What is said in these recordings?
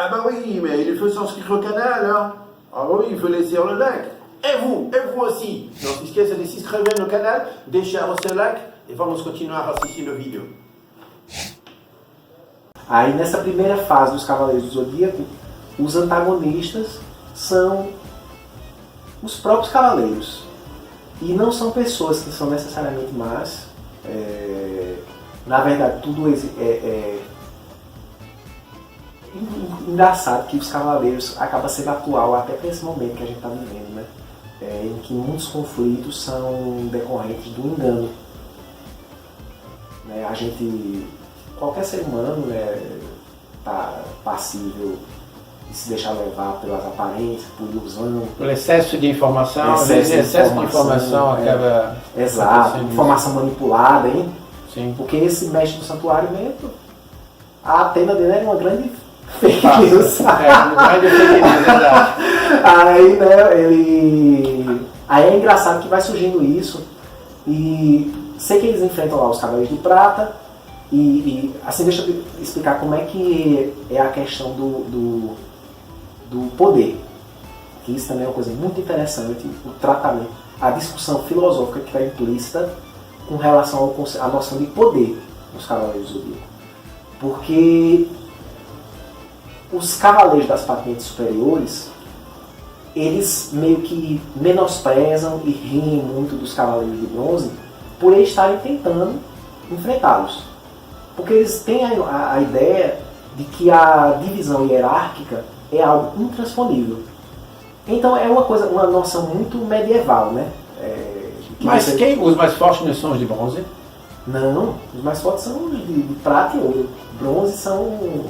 Ah bah oui, mais il faut s'inscrire au canal, hein. Ah bah oui, il faut laisser le like. Et vous aussi. Não se esqueça de se inscrever no canal, deixar o seu like e vamos continuar assistindo o vídeo. Aí nessa primeira fase dos Cavaleiros do Zodíaco, os antagonistas são os próprios cavaleiros. E não são pessoas que são necessariamente más. Na verdade, tudo é engraçado que os cavaleiros acabam sendo atual até para esse momento que a gente está vivendo, né? Em que muitos conflitos são decorrentes do engano. Né? Qualquer ser humano, né, tá passível de se deixar levar pelas aparências, por ilusão. Pelo excesso de informação, excesso de informação acaba... Exato, informação manipulada, hein? Sim. Porque esse mestre do santuário mesmo, a Atena dele era uma grande fake news. Uma grande fake news, verdade. Aí, né, Aí é engraçado que vai surgindo isso, e sei que eles enfrentam lá os Cavaleiros de Prata, e assim, deixa eu explicar como é que é a questão do poder. Que isso também é uma coisa muito interessante, o tratamento, a discussão filosófica que está implícita com relação à noção de poder nos Cavaleiros do Zodíaco. Porque os Cavaleiros das Patentes Superiores, eles meio que menosprezam e riem muito dos Cavaleiros de Bronze por eles estarem tentando enfrentá-los. Porque eles têm a ideia de que a divisão hierárquica é algo intransponível. Então é uma noção muito medieval, né? Mas os mais fortes não são os de bronze? Não, os mais fortes são os de prata e ouro. Bronze são...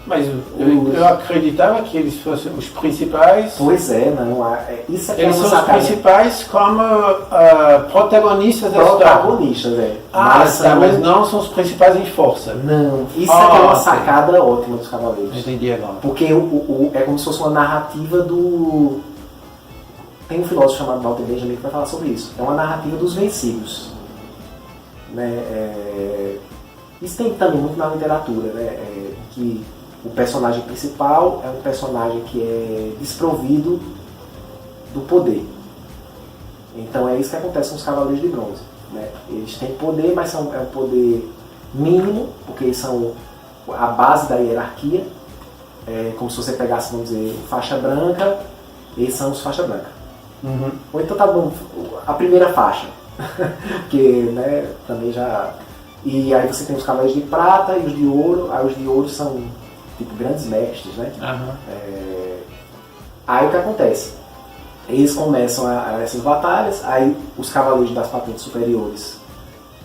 Mas eu acreditava que eles fossem os principais. Pois é, não. Isso aqui eles é uma são os principais como protagonistas da história. Protagonistas, mas não são os principais em força. Não, isso aqui é uma sacada ótima dos Cavaleiros. Entendi agora. Porque é como se fosse uma narrativa do... Tem um filósofo chamado Walter Benjamin que vai falar sobre isso. É uma narrativa dos vencidos. Né? Isso tem também muito na literatura, né? Que o personagem principal é um personagem que é desprovido do poder. Então é isso que acontece com os Cavaleiros de Bronze. Né? Eles têm poder, mas é um poder mínimo, porque eles são a base da hierarquia. É como se você pegasse, vamos dizer, faixa branca, eles são os faixa branca. Uhum. Ou então tá bom, a primeira faixa, porque né, também já... E aí você tem os Cavaleiros de Prata e os de Ouro. Aí os de Ouro são tipo grandes mestres, né? Uhum. Aí o que acontece? Eles começam essas batalhas, aí os Cavaleiros das Patentes Superiores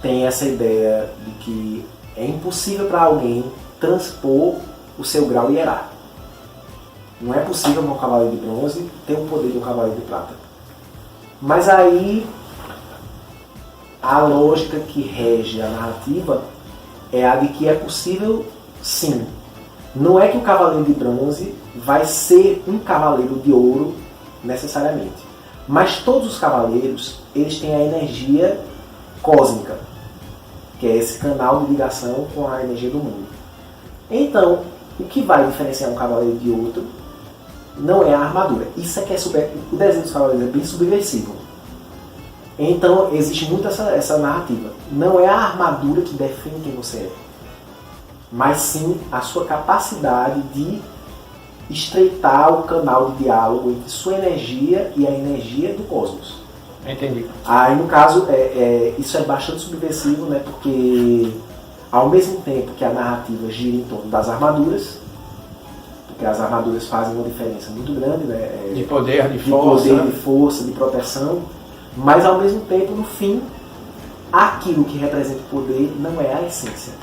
têm essa ideia de que é impossível para alguém transpor o seu grau hierárquico. Não é possível para um Cavaleiro de Bronze ter o poder de um Cavaleiro de Prata. Mas aí a lógica que rege a narrativa é a de que é possível, sim. Não é que o Cavaleiro de Bronze vai ser um Cavaleiro de Ouro necessariamente. Mas todos os Cavaleiros, eles têm a energia cósmica, que é esse canal de ligação com a energia do mundo. Então, o que vai diferenciar um Cavaleiro de outro não é a armadura. Isso é que o desenho dos Cavaleiros é bem subversivo. Então existe muito essa narrativa. Não é a armadura que define quem você é, mas sim a sua capacidade de estreitar o canal de diálogo entre sua energia e a energia do cosmos. Entendi. Aí no caso, isso é bastante subversivo, né? Porque ao mesmo tempo que a narrativa gira em torno das armaduras, porque as armaduras fazem uma diferença muito grande, né? De poder, de força, de proteção. Mas ao mesmo tempo, no fim, aquilo que representa o poder não é a essência.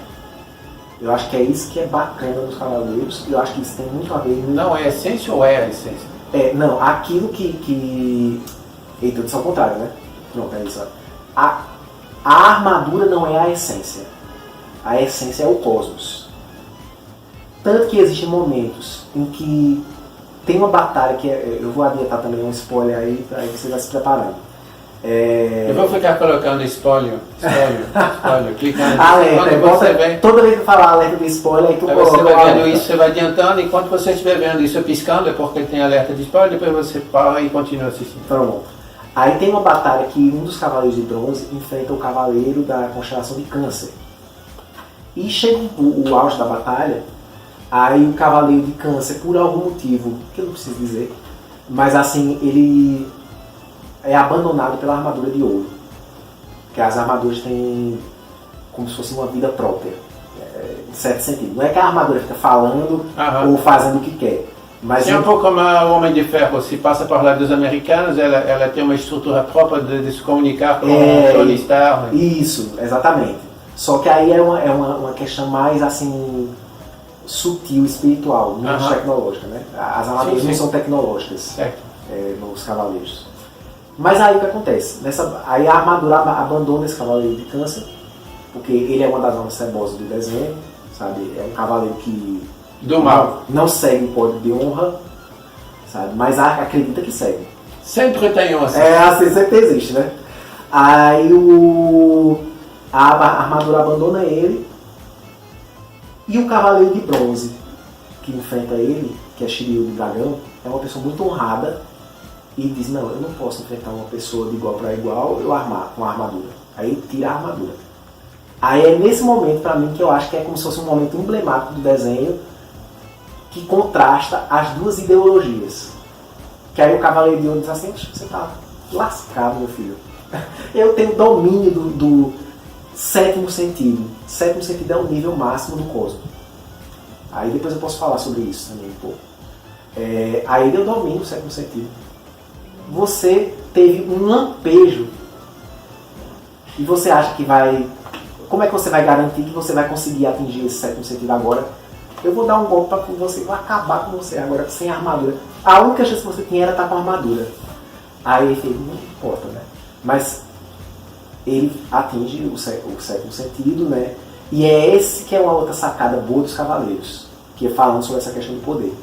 Eu acho que é isso que é bacana nos Cavaleiros, e eu acho que isso tem muito a ver... Não é a essência ou é a essência? Não, aquilo que... Eita, isso é o contrário, né? Pronto, é isso. A armadura não é a essência. A essência é o cosmos. Tanto que existem momentos em que tem uma batalha que eu vou adiantar também um spoiler aí você vai se preparando. Eu vou ficar colocando spoiler, clicando. Alerta, Quando você vem, toda vez que falar alerta de spoiler, aí tu aí coloca você o vai vendo alerta. isso, você vai adiantando, e quando você estiver vendo isso piscando, é porque tem alerta de spoiler, depois você para e continua assistindo. Pronto. Aí tem uma batalha que um dos cavaleiros de bronze enfrenta o cavaleiro da constelação de Câncer. E chega o auge da batalha, aí o cavaleiro de Câncer, por algum motivo, que eu não preciso dizer, mas assim, ele é abandonado pela armadura de ouro. Porque as armaduras têm como se fosse uma vida própria, em certo sentido. Não é que a armadura fica falando ou fazendo o que quer. Mas é um pouco como o Homem de Ferro, se passa por lá dos americanos, ela tem uma estrutura própria de se comunicar com o Tony Stark. Isso, exatamente. Só que aí é uma questão mais assim sutil, espiritual, menos tecnológica, né? As armaduras não são tecnológicas, certo. Nos cavaleiros. Mas aí o que acontece? Aí a armadura abandona esse cavaleiro de Câncer, porque ele é uma das almas cebosas do desenho, sabe? É um cavaleiro que do mal. Não segue o código de honra, sabe? Mas acredita que segue. Sempre tem um assim. Assim sempre existe, né? Aí a armadura abandona ele e o cavaleiro de bronze que enfrenta ele, que é Shiryu do dragão, é uma pessoa muito honrada e diz, não, eu não posso enfrentar uma pessoa de igual para igual com a armadura. Aí ele tira a armadura. Aí é nesse momento, pra mim, que eu acho que é como se fosse um momento emblemático do desenho que contrasta as duas ideologias. Que aí o cavaleiro de ouro diz assim, você tá lascado, meu filho. Eu tenho domínio do sétimo sentido. Sétimo sentido é o nível máximo do cosmos. Aí depois eu posso falar sobre isso também um pouco. Aí eu domino o sétimo sentido. Você teve um lampejo e você acha que vai... Como é que você vai garantir que você vai conseguir atingir esse sétimo sentido agora? Eu vou dar um golpe para você, vou acabar com você agora sem armadura. A única chance que você tinha era estar com armadura. Aí ele fez, não importa, né? Mas ele atinge o sétimo sentido, né? E é esse que é uma outra sacada boa dos cavaleiros, que é falando sobre essa questão do poder.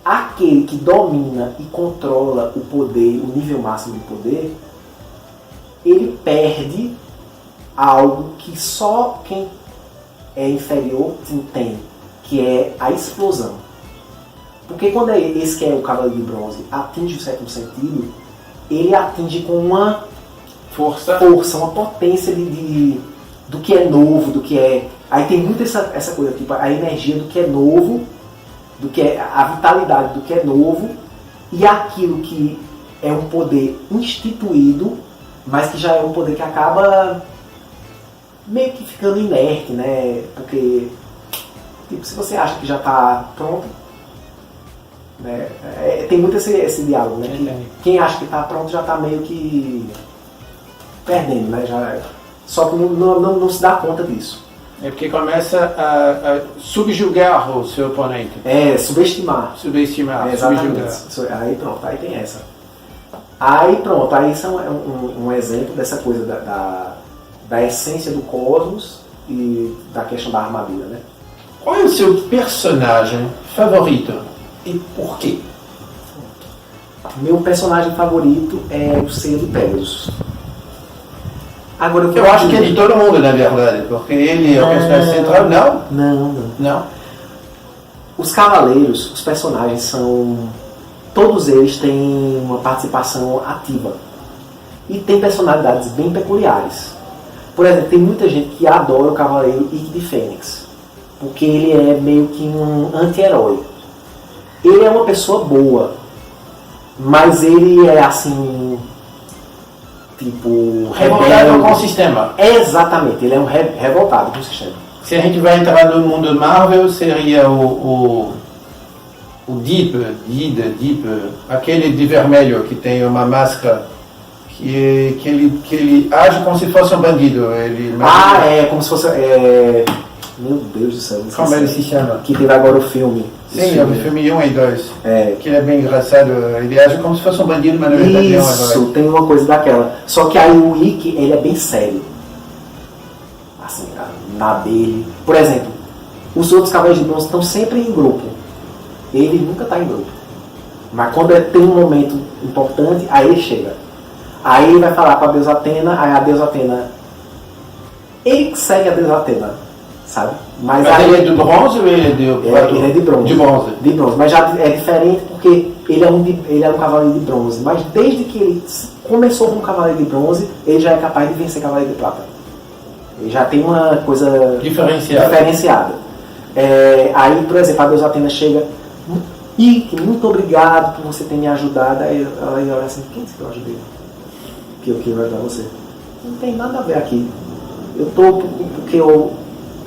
Aquele que domina e controla o poder, o nível máximo de poder, ele perde algo que só quem é inferior tem, que é a explosão. Porque quando esse que é o cavaleiro de bronze atinge o sétimo sentido, ele atinge com uma força, uma potência do que é novo, do que é... Aí tem muito essa coisa, tipo, a energia do que é novo, do que é a vitalidade do que é novo, e aquilo que é um poder instituído, mas que já é um poder que acaba meio que ficando inerte, né? Porque tipo, se você acha que já está pronto, né? Tem muito esse diálogo, né? Quem acha que está pronto já está meio que perdendo, né? Só que não se dá conta disso. É porque começa a subjugar o seu oponente. Subestimar. Subestimar, exatamente. subjugar. Aí pronto, aí tem essa. Aí pronto, aí isso é um exemplo dessa coisa da essência do cosmos e da questão da armadura, né? Qual é o seu personagem favorito e por quê? Meu personagem favorito é o Seiya de Pegasus. Agora, eu acho que é de todo mundo, na verdade, porque ele é o personagem central, não? Não. Os cavaleiros, os personagens são... Todos eles têm uma participação ativa. E tem personalidades bem peculiares. Por exemplo, tem muita gente que adora o cavaleiro Ikki de Fênix, porque ele é meio que um anti-herói. Ele é uma pessoa boa, mas ele é assim... Tipo... revoltado com o sistema. Exatamente, ele é um revoltado com o sistema. Se a gente vai entrar no mundo Marvel, seria o Deep, aquele de vermelho que tem uma máscara que ele age como se fosse um bandido. Como se fosse... Meu Deus do céu. Como ele se chama? Que teve agora o filme. Sim, é o filme 1 e 2. Que ele é bem engraçado. Ele age como se fosse um bandido, mas na verdade é um herói. Isso, tem uma coisa daquela. Só que aí o Ikki, ele é bem sério. Assim, na dele. Por exemplo, os outros cavaleiros de bronze estão sempre em grupo. Ele nunca está em grupo. Mas quando tem um momento importante, aí ele chega. Aí ele vai falar com a deusa Atena, aí a deusa Atena, ele segue a deusa Atena, sabe? Mas aí, ele é de bronze ou ele é de ele é de bronze. De bronze. De bronze, mas já é diferente porque ele é um cavaleiro de bronze, mas desde que ele começou como cavaleiro de bronze, ele já é capaz de vencer cavaleiro de prata. Ele já tem uma coisa diferenciada. Aí, por exemplo, a deusa Atena chega, Ike, muito obrigado por você ter me ajudado. Aí ela olha assim, quem disse que eu ajudei? Que eu quero ajudar você? Não tem nada a ver aqui. Eu tô porque eu,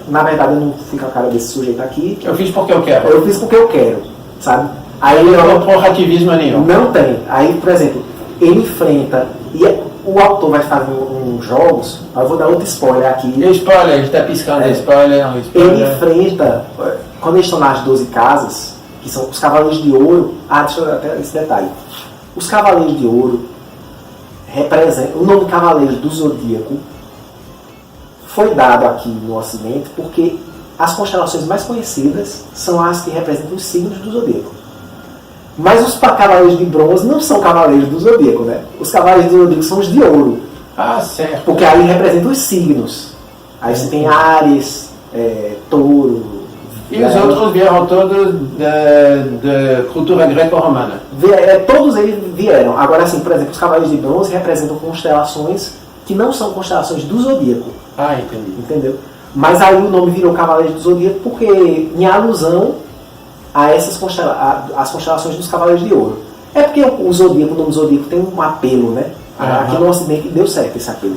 na verdade, eu não fui com a cara desse sujeito aqui. Eu fiz porque eu quero. Eu fiz porque eu quero, sabe? Aí Não tem corporativismo nenhum. não tem. Aí, por exemplo, ele enfrenta, e o autor vai fazer uns jogos, eu vou dar outro spoiler aqui. Spoiler, a gente está piscando spoiler. Ele enfrenta, quando eles estão nas 12 casas, que são os Cavaleiros de Ouro. Deixa eu até esse detalhe. Os Cavaleiros de Ouro representam. O nome Cavaleiros do Zodíaco foi dado aqui no Ocidente porque as constelações mais conhecidas são as que representam os signos do Zodíaco. Mas os Cavaleiros de Bronze não são Cavaleiros do Zodíaco, né? Os Cavaleiros do Zodíaco são os de Ouro. Certo. Porque aí representam os signos. Aí você tem Áries, Touro. E os outros vieram todos da cultura greco-romana. Todos eles vieram. Agora, assim, por exemplo, os Cavaleiros de Bronze representam constelações que não são constelações do Zodíaco. Entendi. Entendeu? Mas aí o nome virou Cavaleiros do Zodíaco porque, em alusão a essas as constelações dos Cavaleiros de Ouro. É porque o Zodíaco, o nome Zodíaco tem um apelo, né? Aqui no Ocidente deu certo esse apelo.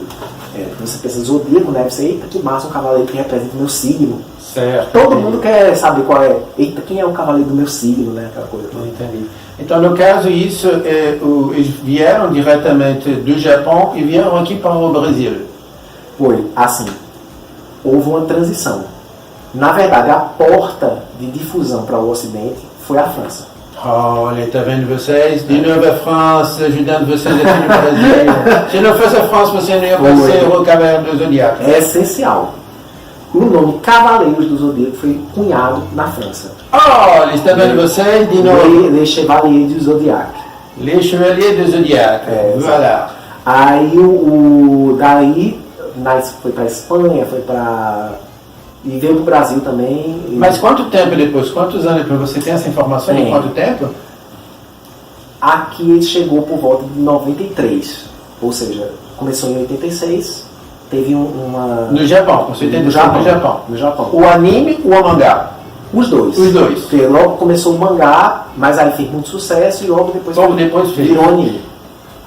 Você pensa Zodíaco, né? Você, eita, que massa, um cavaleiro que representa o meu signo. Certo. Todo mundo quer saber qual é. Eita, quem é o cavaleiro do meu signo, né? Aquela coisa. Entendi. Então, no caso, isso, eles vieram diretamente do Japão e vieram aqui para o Brasil. Foi, assim, houve uma transição. Na verdade, a porta de difusão para o Ocidente foi a França. Olha, está vendo vocês? De novo a França, ajudando vocês aqui no Brasil. Se não fosse a França, você não ia ser o Cavaleiro do Zodíaco. É essencial. O nome Cavaleiros do Zodíaco foi cunhado na França. Olha, está vendo vocês? De novo. Les Chevaliers du Zodiac. Les Chevaliers do Zodíaco. Voilà. Aí, daí, foi para Espanha, e veio para o Brasil também. Mas quanto tempo depois? Quantos anos depois? Você tem essa informação de quanto tempo? Aqui ele chegou por volta de 93. Ou seja, começou em 86, teve uma... No Japão, você tem no Japão. No Japão. O anime ou o mangá? Os dois. Os dois. Porque logo começou o mangá, mas aí fez muito sucesso e logo depois virou anime.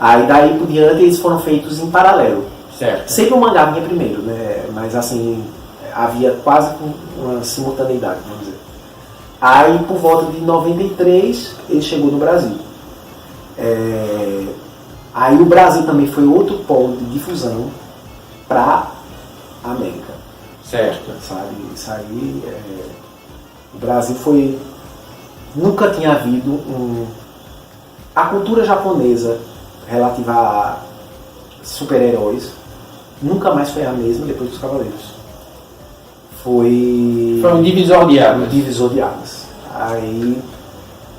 Aí daí por diante eles foram feitos em paralelo. Certo. Sempre o mangá vinha primeiro, né? Mas assim, havia quase uma simultaneidade, vamos dizer. Aí por volta de 93 ele chegou no Brasil. Aí o Brasil também foi outro polo de difusão para a América. Certo. Sabe? Isso aí, o Brasil foi... Nunca tinha havido a cultura japonesa relativa a super-heróis nunca mais foi a mesma depois dos Cavaleiros. Foi um divisor de águas. Um divisor de águas. Aí,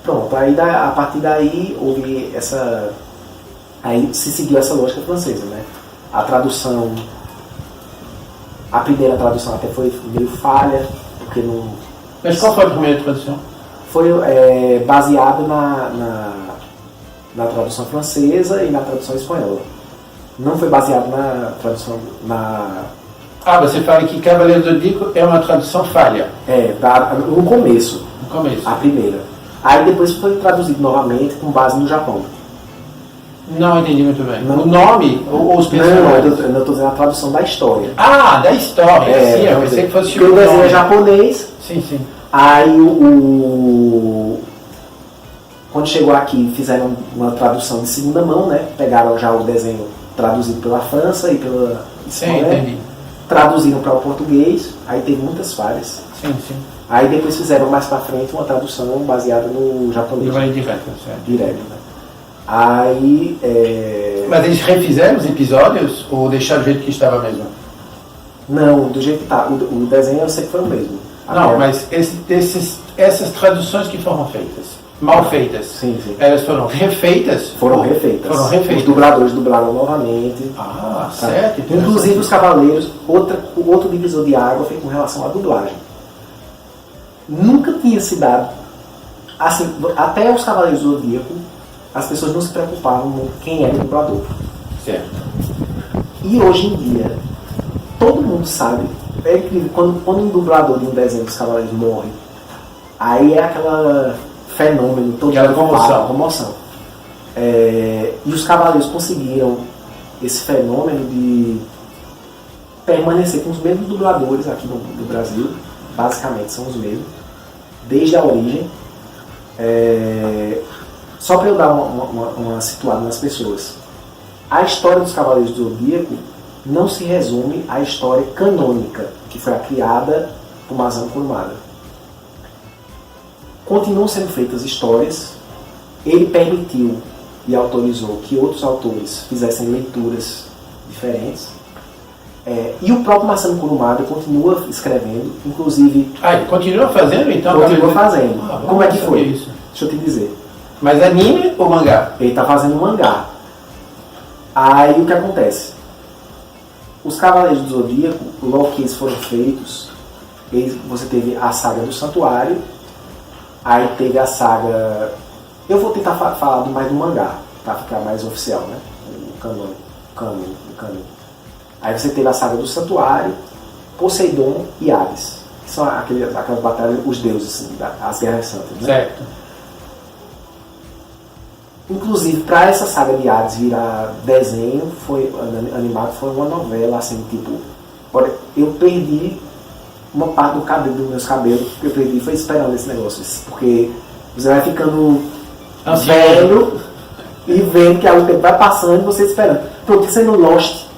pronto. Aí, a partir daí, houve essa... Aí se seguiu essa lógica francesa, né? A tradução... A primeira tradução até foi meio falha, porque não... Mas qual foi a primeira tradução? Foi baseado na tradução francesa e na tradução espanhola. Não foi baseado na tradução... Você fala que Cavaleiro do Zodíaco é uma tradução falha. No começo. No começo. A primeira. Aí depois foi traduzido novamente com base no Japão. Não entendi muito bem. Não. O nome ou os personagens? Não, eu estou dizendo a tradução da história. Da história. Sim, eu pensei que fosse o desenho é japonês. Sim. Aí quando chegou aqui fizeram uma tradução de segunda mão, né? Pegaram já o desenho traduzido pela França e pela Espanha. Sim, entendi. Traduziram para o português, aí teve muitas falhas. Sim. Aí depois fizeram mais para frente uma tradução baseada no japonês. Direto, certo. Direto, né? Aí... Mas eles refizeram os episódios ou deixaram do jeito que estava mesmo? Não, do jeito que tá. O desenho eu sei que foi o mesmo. Não, mas essas traduções que foram feitas, mal feitas. Sim, sim. Elas foram refeitas? Foram refeitas. Foram refeitas. Os dubladores dublaram novamente. Ah, Tá? certo. Inclusive os Cavaleiros, outro divisor de água foi com relação à dublagem. Nunca tinha se dado, assim, até os Cavaleiros do Zodíaco, as pessoas não se preocupavam muito quem era o dublador. Certo. E hoje em dia, todo mundo sabe, é incrível, quando um dublador de um desenho dos Cavaleiros morre, aí é aquela fenômeno, todo Aquela mundo comoção. fala, comoção. E os Cavaleiros conseguiram esse fenômeno de permanecer com os mesmos dubladores aqui no Brasil, basicamente são os mesmos, desde a origem. Só para eu dar uma situada nas pessoas. A história dos Cavaleiros do Zodíaco não se resume à história canônica, que foi a criada por Masami Kurumada. Continuam sendo feitas histórias, ele permitiu e autorizou que outros autores fizessem leituras diferentes, e o próprio Masami Kurumada continua escrevendo, inclusive... Ah, ele continua fazendo então? Continua fazendo. Ah, Como é que não foi? sabia isso. Deixa eu te dizer. Mas anime ou mangá? Ele está fazendo um mangá. Aí o que acontece? Os Cavaleiros do Zodíaco, logo que eles foram feitos, você teve a saga do Santuário, aí teve a saga... Eu vou tentar falar mais do mangá, para ficar mais oficial, né? O canon. Aí você teve a saga do Santuário, Poseidon e Hades, que são aquelas batalhas, os deuses, assim, as guerras santas, né? Certo. Inclusive, para essa saga de Hades virar desenho, foi animado, foi uma novela, assim, tipo... Olha, eu perdi uma parte do cabelo, dos meus cabelos, que eu perdi foi esperando esse negócio, porque você vai ficando velho e vendo que o tempo vai passando e você esperando. Pronto, isso é no Lost.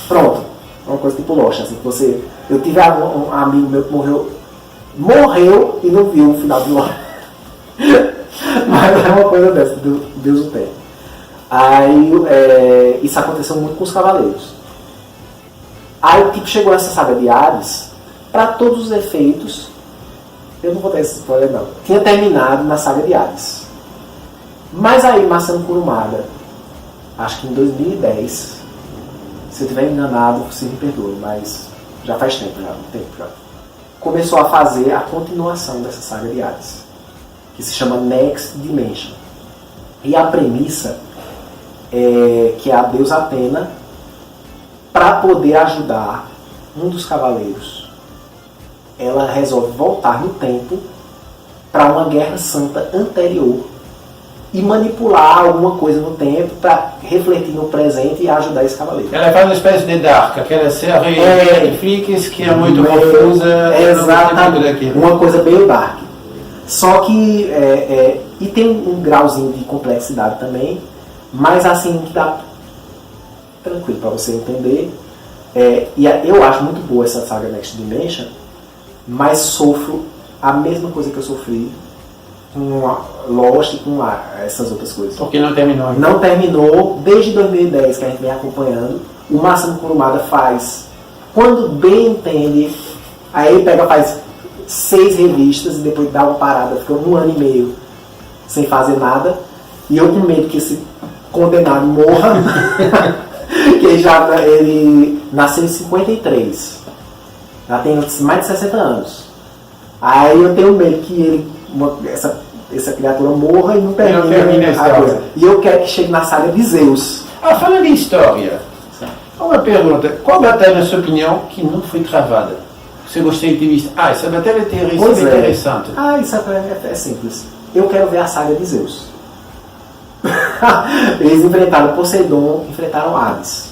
Pronto, uma coisa tipo Lost, assim, que você... Eu tive um amigo meu que morreu e não viu o final de Lost. Mas é uma coisa dessa, Deus o tem. Aí, isso aconteceu muito com os Cavaleiros. Aí, tipo, chegou essa saga de Hades, para todos os efeitos, eu não vou dar esse spoiler não, tinha terminado na saga de Hades. Mas aí, Masami Kurumada, acho que em 2010, se eu estiver enganado, você me perdoe, mas já faz tempo, começou a fazer a continuação dessa saga de Hades, que se chama Next Dimension. E a premissa é que a deusa Atena, para poder ajudar um dos cavaleiros, ela resolve voltar no tempo para uma guerra santa anterior e manipular alguma coisa no tempo para refletir no presente e ajudar esse cavaleiro. Ela faz uma espécie de Dark, aquela série de Netflix que é muito confusa. Exatamente, uma coisa meio dark. Só que, e tem um grauzinho de complexidade também, mas assim, que dá tranquilo para você entender. E eu acho muito boa essa saga Next Dimension, mas sofro a mesma coisa que eu sofri com Lost e com essas outras coisas. Porque não terminou ainda. Não terminou, desde 2010 que a gente vem acompanhando. O Masami Kurumada faz, quando bem entende, aí ele faz 6 revistas e depois dá uma parada, fica 1 ano e meio sem fazer nada, e eu com medo que esse condenado morra. Que ele nasceu em 53, já tem mais de 60 anos. Aí eu tenho medo que essa criatura morra e não termine a coisa. E eu quero que chegue na saga de Zeus. Falando em história, uma pergunta: qual batalha, na sua opinião, que não foi travada? Você gostaria de ter visto? Essa batalha é interessante. Isso é simples. Eu quero ver a saga de Zeus. Eles enfrentaram Poseidon, enfrentaram Hades.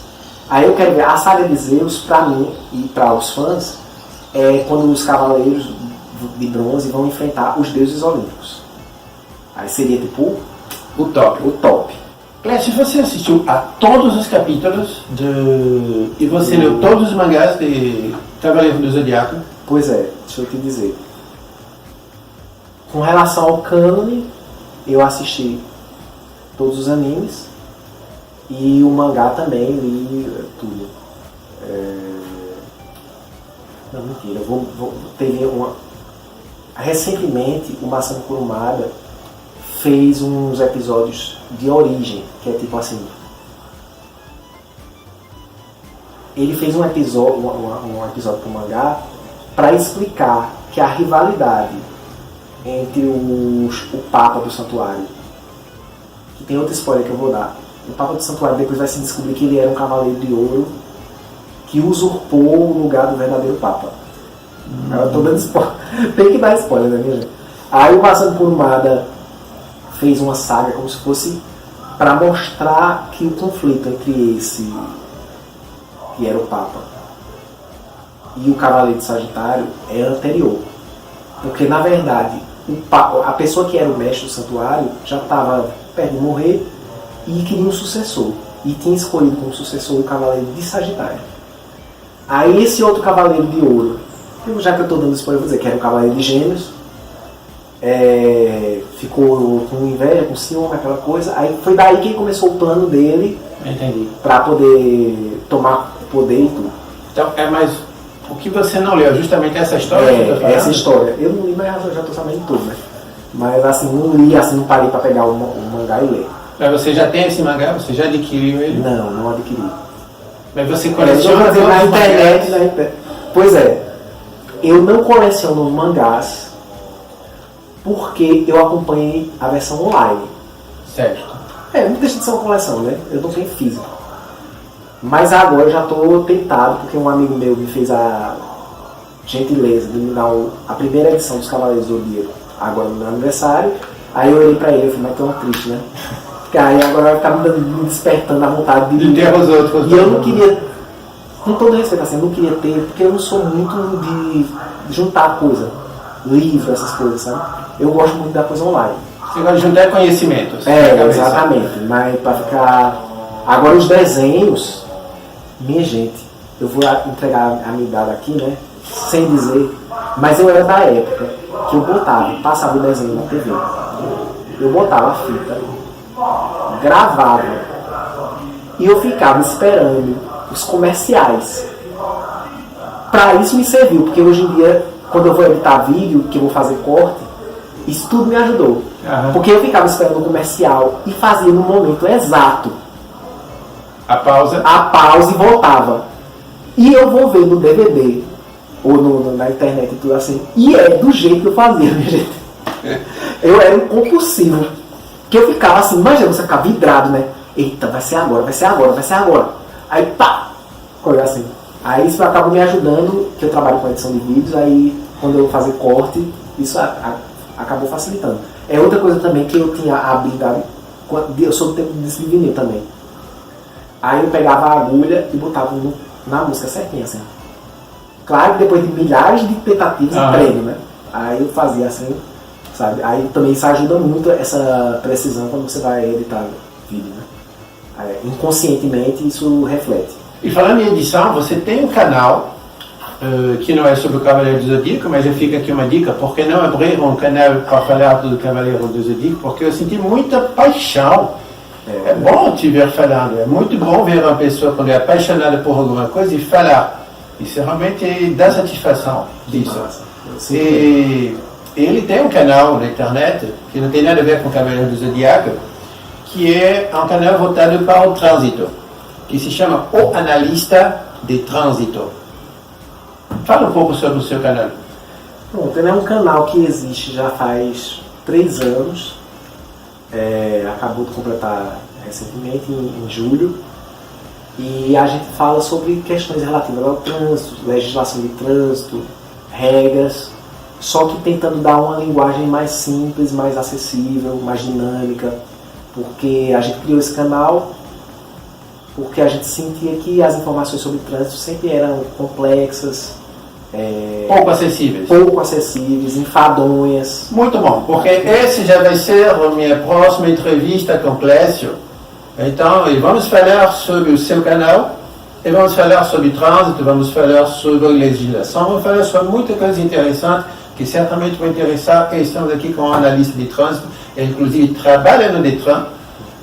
Aí eu quero ver a saga de Zeus, para mim e para os fãs, quando os cavaleiros de bronze vão enfrentar os deuses olímpicos. Aí seria tipo o top. Clécio, você assistiu a todos os capítulos e você leu todos os mangás de Cavaleiro do Zodíaco? Pois é, deixa eu te dizer. Com relação ao cânone, eu assisti todos os animes e o mangá também li tudo. Não, mentira, teve recentemente o Masami Kurumada fez uns episódios de origem, que é tipo assim. Ele fez um episódio pro mangá para explicar que a rivalidade entre o Papa do Santuário, que tem outra spoiler que eu vou dar. O Papa do Santuário depois vai se descobrir que ele era um cavaleiro de ouro que usurpou o lugar do verdadeiro Papa. Eu tô dando spoiler. Tem que dar spoiler, né, minha gente? Aí o Passando por Umada fez uma saga como se fosse para mostrar que o conflito entre esse, que era o Papa, e o Cavaleiro de Sagitário é anterior. Porque, na verdade, a pessoa que era o mestre do santuário já estava perto de morrer e queria um sucessor. E tinha escolhido como sucessor o Cavaleiro de Sagitário. Aí esse outro Cavaleiro de Ouro, já que eu estou dando spoiler, eu vou dizer que era o Cavaleiro de Gêmeos, ficou com inveja, com ciúme, aquela coisa. Aí foi daí que começou o plano dele para poder tomar poder e tudo. Então, mas o que você não leu? Justamente essa história? Essa história. Eu não li, mas eu já estou sabendo tudo, né? Mas assim, não li, assim, não parei para pegar o mangá e ler. Mas você já tem esse mangá? Você já adquiriu ele? Não adquiri. Mas você coleciona na internet. Pois é, eu não coleciono mangás porque eu acompanhei a versão online. Certo. Não deixa de ser uma coleção, né? Eu não tenho físico. Mas agora eu já estou tentado, porque um amigo meu me fez a gentileza de me dar a primeira edição dos Cavaleiros do Zodíaco, agora no meu aniversário. Aí eu olhei pra ele e falei, mas tô triste, né? Porque aí agora vai ficar me despertando a vontade de ter os outros. E eu não queria, com todo respeito assim, eu não queria ter, porque eu não sou muito de juntar coisa, livro, essas coisas, sabe? Eu gosto muito da coisa online. Você gosta de juntar conhecimentos. Exatamente. Mas pra ficar... Agora os desenhos, minha gente, eu vou entregar a minha idade aqui, né? Sem dizer, mas eu era da época que eu passava o desenho na TV. Eu botava a fita, gravava, e eu ficava esperando os comerciais. Para isso me serviu, porque hoje em dia, quando eu vou editar vídeo, que eu vou fazer corte, isso tudo me ajudou. Porque eu ficava esperando o comercial e fazia no momento exato a pausa e voltava. E eu vou ver no DVD ou na internet e tudo assim, e é do jeito que eu fazia, minha gente. Eu era um compulsivo, que eu ficava assim, imagina você ficar vidrado, né? Eita, vai ser agora. Aí pá, coisa assim. Aí isso acaba me ajudando, que eu trabalho com edição de vídeos, aí quando eu vou fazer corte, isso acabou facilitando. É outra coisa também que eu tinha a habilidade, eu sou do tempo de vinil também. Aí eu pegava a agulha e botava na música certinha, assim. Claro que depois de milhares de tentativas e treino, né? Aí eu fazia assim, sabe? Aí também isso ajuda muito essa precisão quando você vai editar vídeo, né? Inconscientemente isso reflete. E falando em edição, você tem um canal que não é sobre o Cavaleiro do Zodíaco, mas já fica aqui uma dica, por que não abrir um canal para falar do Cavaleiro do Zodíaco? Porque eu senti muita paixão. É bom te ver falando, é muito bom ver uma pessoa quando é apaixonada por alguma coisa e falar. Isso realmente dá satisfação disso. E ele tem um canal na internet que não tem nada a ver com o Cavaleiro do Zodíaco, que é um canal voltado para o trânsito, que se chama O Analista de Trânsito. Fala um pouco sobre o seu canal. Pronto, ele é um canal que existe já faz 3 anos. Acabou de completar recentemente, em julho. E a gente fala sobre questões relativas ao trânsito, legislação de trânsito, regras, só que tentando dar uma linguagem mais simples, mais acessível, mais dinâmica, porque a gente criou esse canal porque a gente sentia que as informações sobre trânsito sempre eram complexas, pouco acessíveis, enfadonhas. Muito bom, porque esse já vai ser a minha próxima entrevista com Clécio. Então, vamos falar sobre o seu canal, e vamos falar sobre trânsito, vamos falar sobre legislação, vamos falar sobre muita coisa interessante que certamente vai interessar. E estamos aqui com um analista de trânsito, ele inclusive trabalha no Detran,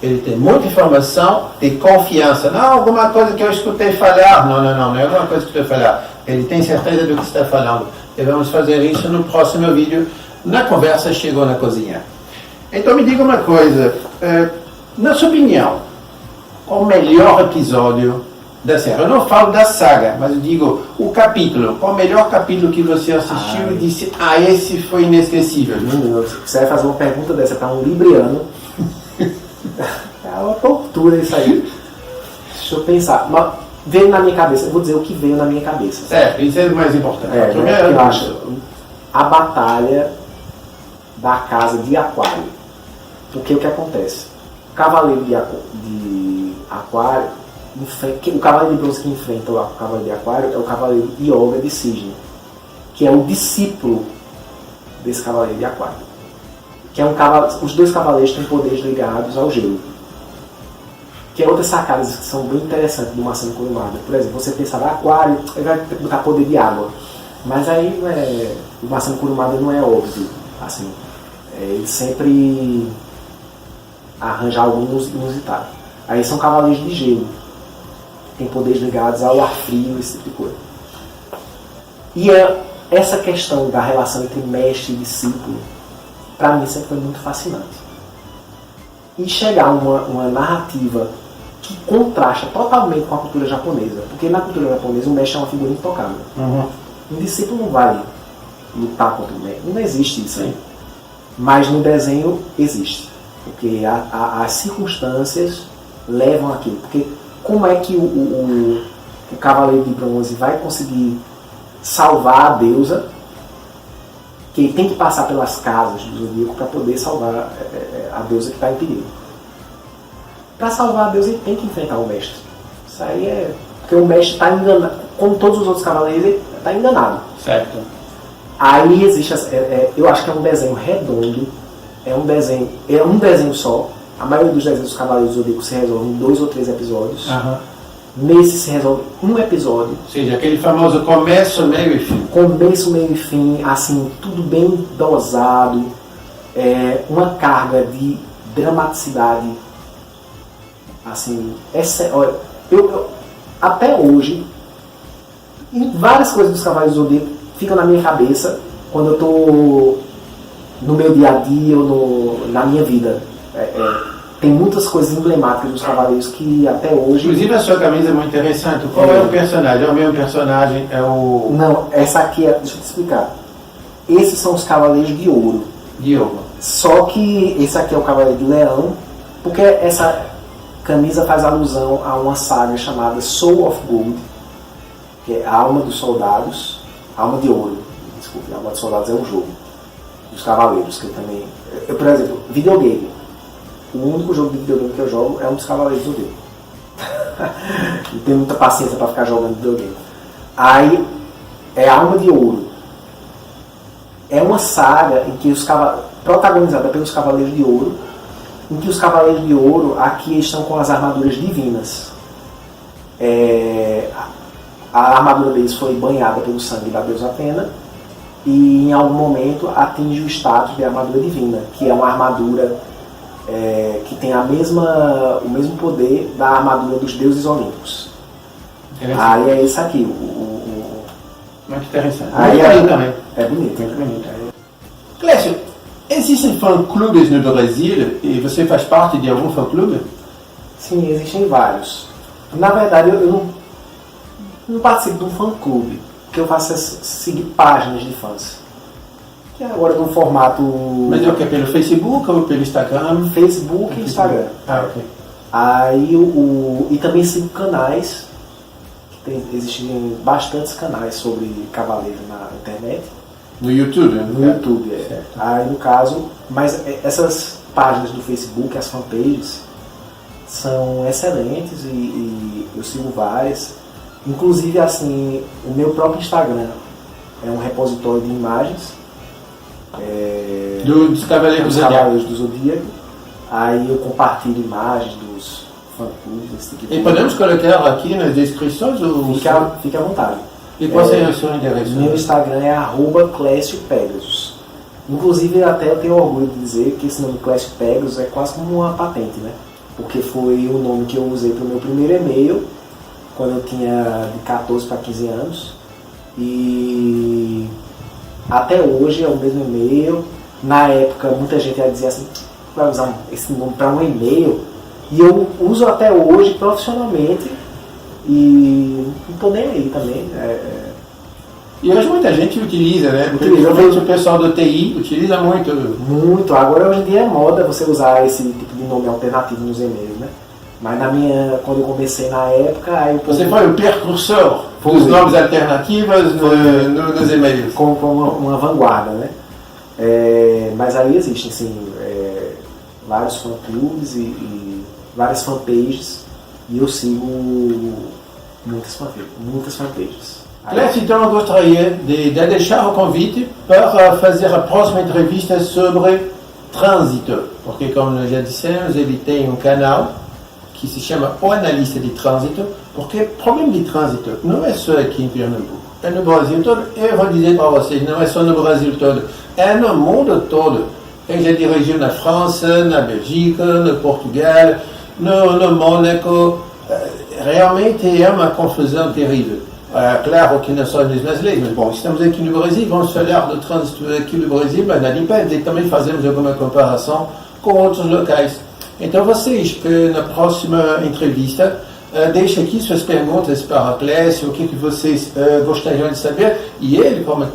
ele tem muita informação de confiança. Não alguma coisa que eu escutei falar, não é alguma coisa que eu escutei falar. Ele tem certeza do que está falando. E vamos fazer isso no próximo vídeo, na conversa Chegou na Cozinha. Então me diga uma coisa, na sua opinião, qual o melhor episódio da série? Eu não falo da saga, mas eu digo o capítulo. Qual o melhor capítulo que você assistiu e disse, esse foi inesquecível? Você vai fazer uma pergunta dessa para um libriano. É uma tortura isso aí. Deixa eu pensar. Mas veio na minha cabeça, eu vou dizer o que veio na minha cabeça. Certo, isso é o mais importante. Eu acho a batalha da casa de Aquário. Porque o que acontece? O cavaleiro de Aquário, o cavaleiro de bronze que enfrenta o cavaleiro de Aquário é o cavaleiro Yoga de Cisne, que é o discípulo desse cavaleiro de Aquário. Que é os dois cavaleiros têm poderes ligados ao gelo. Que é outras sacadas que são bem interessantes do Marcelo Kurumada. Por exemplo, você pensava Aquário, ele vai botar poder de água. Mas aí o Marcelo Kurumada não é óbvio. Assim, ele sempre arranja algo inusitado. Aí são cavaleiros de gelo. Tem poderes ligados ao ar frio, esse tipo de coisa. E essa questão da relação entre mestre e discípulo, para mim sempre foi muito fascinante. E chegar a uma narrativa que contrasta totalmente com a cultura japonesa. Porque na cultura japonesa o mestre é uma figura intocável. Uhum. Um discípulo não vai lutar contra o mestre. Não existe isso aí. Mas no desenho existe. Porque as circunstâncias levam aquilo. Porque como é que o Cavaleiro de Bronze vai conseguir salvar a deusa, que ele tem que passar pelas casas do Zodíaco para poder salvar a deusa que está em perigo. Para salvar a deusa ele tem que enfrentar o mestre. Isso aí é... Porque o mestre está enganado. Como todos os outros cavaleiros, ele está enganado. Certo. Aí existe... eu acho que é um desenho redondo. É um desenho só. A maioria dos desenhos dos Cavaleiros do Zodíaco se resolve em 2 ou 3 episódios. Uhum. Nesse se resolve um episódio. Ou seja, aquele famoso começo, meio e fim. Começo, meio e fim, assim, tudo bem dosado. Uma carga de dramaticidade. Assim, olha, eu até hoje, várias coisas dos Cavaleiros do Zodíaco ficam na minha cabeça quando eu estou no meu dia a dia ou na minha vida. Tem muitas coisas emblemáticas dos Cavaleiros que até hoje... Inclusive a sua camisa é muito interessante. Qual é o personagem? É o mesmo personagem? É o... Não, essa aqui deixa eu te explicar. Esses são os Cavaleiros de Ouro. Diogo. Só que esse aqui é o Cavaleiro de Leão, porque essa camisa faz alusão a uma saga chamada Soul of Gold, que é a Alma dos Soldados, Alma de Ouro. Desculpe, a Alma dos Soldados é um jogo dos Cavaleiros, que eu também... por exemplo, videogame. O único jogo de videogame que eu jogo é um dos Cavaleiros do Zodíaco. Não tenho muita paciência para ficar jogando videogame. Aí, é Alma de Ouro. É uma saga em que protagonizada pelos Cavaleiros de Ouro, em que os Cavaleiros de Ouro aqui estão com as armaduras divinas. A armadura deles foi banhada pelo sangue da deusa Atena e em algum momento atinge o status de armadura divina, que é uma armadura que tem o mesmo poder da armadura dos deuses olímpicos. Aí é isso aqui. Muito interessante. Aí muito bonito também. É bonito. Muito bonito. Clécio, existem fã-clubes no Brasil e você faz parte de algum fã-clube? Sim, existem vários. Na verdade, eu não participo de um fã-clube. O que eu faço é seguir páginas de fãs. Que é agora no formato... Mas é o que? Pelo Facebook ou pelo Instagram? Facebook e Instagram. Ok. Aí e também sigo canais. Existem bastantes canais sobre cavaleiro na internet. No YouTube? No YouTube, Aí no caso, mas essas páginas do Facebook, as fanpages, são excelentes e eu sigo várias. Inclusive, assim, o meu próprio Instagram é um repositório de imagens dos Cavaleiros do Zodíaco. Aí eu compartilho imagens dos fã-clubes, esse tipo de coisa. E podemos colocar aqui nas descrições? Fique à vontade. E qual é o seu endereço? Meu Instagram é @ClécioPegasus. Inclusive, até eu tenho orgulho de dizer que esse nome Clécio Pegasus é quase como uma patente, né? Porque foi o nome que eu usei para o meu primeiro e-mail, quando eu tinha de 14 para 15 anos. E até hoje é o mesmo e-mail. Na época, muita gente ia dizer assim, vai usar esse nome para um e-mail? E eu uso até hoje profissionalmente e não estou nem aí também. E hoje muita gente utiliza, né? Utiliza. Principalmente o pessoal do TI utiliza muito. Muito. Agora hoje em dia é moda você usar esse tipo de nome alternativo nos e-mails, né? Mas quando eu comecei na época, aí Você foi o precursor dos nomes alternativos nos e-mails. com uma vanguarda, né? Mas aí existem, assim, vários fã-clubes e várias fanpages e eu sigo muitas fanpages. Clécio, então eu gostaria de deixar o convite para fazer a próxima entrevista sobre trânsito, porque como já dissemos, ele tem um canal que se chama O Analista de Trânsito, porque o problema de trânsito não é só aqui em Pernambuco, é no Brasil todo. Eu vou dizer para vocês, não é só no Brasil todo, é no mundo todo. Eu já dirigiu na França, na Bélgica, no Portugal, no Mônaco. Realmente é uma confusão terrível. Claro que não são as mesmas leis, mas bom, estamos aqui no Brasil, vamos falar do trânsito aqui no Brasil, mas nada impede, também fazemos alguma comparação com outros locais. Então vocês, na próxima entrevista, deixem aqui suas perguntas para a Clécio, o que vocês gostariam de saber. E ele, como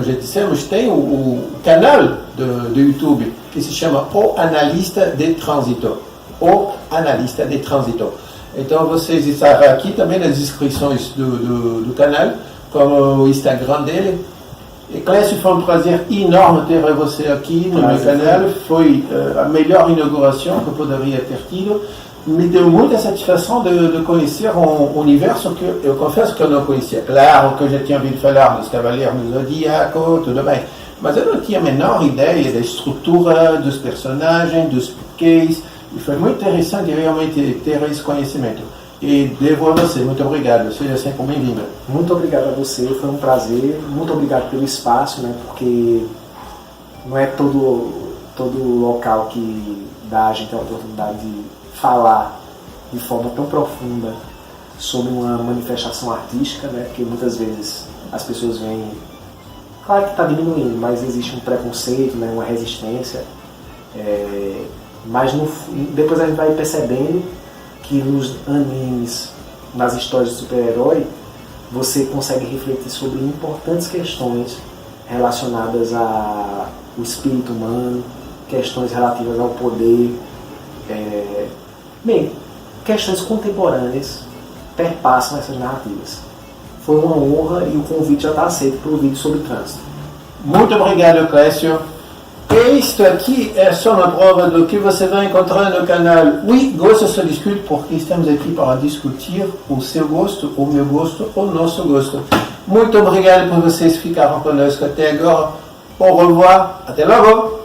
já dissemos, tem o canal do YouTube, que se chama O Analista de Trânsito. O Analista de Trânsito. Então vocês estarão aqui também nas descrições do canal, como o Instagram dele. E Clécio, foi um prazer enorme ter você aqui no meu canal. Foi a melhor inauguração que eu poderia ter tido. Me deu muita satisfação de conhecer um universo que eu confesso que eu não conhecia. Claro que eu já tinha ouvido falar dos Cavaleiros do Zodíaco, tudo bem. Mas eu não tinha a menor ideia da estrutura, dos personagens, dos porquês. E foi muito interessante realmente ter esse conhecimento. E devo a você, muito obrigado, seja sempre bem-vindo. Muito obrigado a você, foi um prazer. Muito obrigado pelo espaço, né? Porque não é todo local que dá a gente a oportunidade de falar de forma tão profunda sobre uma manifestação artística, né? Porque muitas vezes as pessoas veem, claro que está diminuindo, mas existe um preconceito, né? Uma resistência. Mas depois a gente vai percebendo que nos animes, nas histórias de super-herói, você consegue refletir sobre importantes questões relacionadas ao espírito humano, questões relativas ao poder, questões contemporâneas perpassam essas narrativas. Foi uma honra e o convite já está aceito para o vídeo sobre trânsito. Muito obrigado, Clécio. E isto aqui é só uma prova do que você vai encontrar no canal Gosto se discute, porque estamos aqui para discutir o seu gosto, o meu gosto, o nosso gosto. Muito obrigado por vocês ficarem conosco até agora. Au revoir, até logo!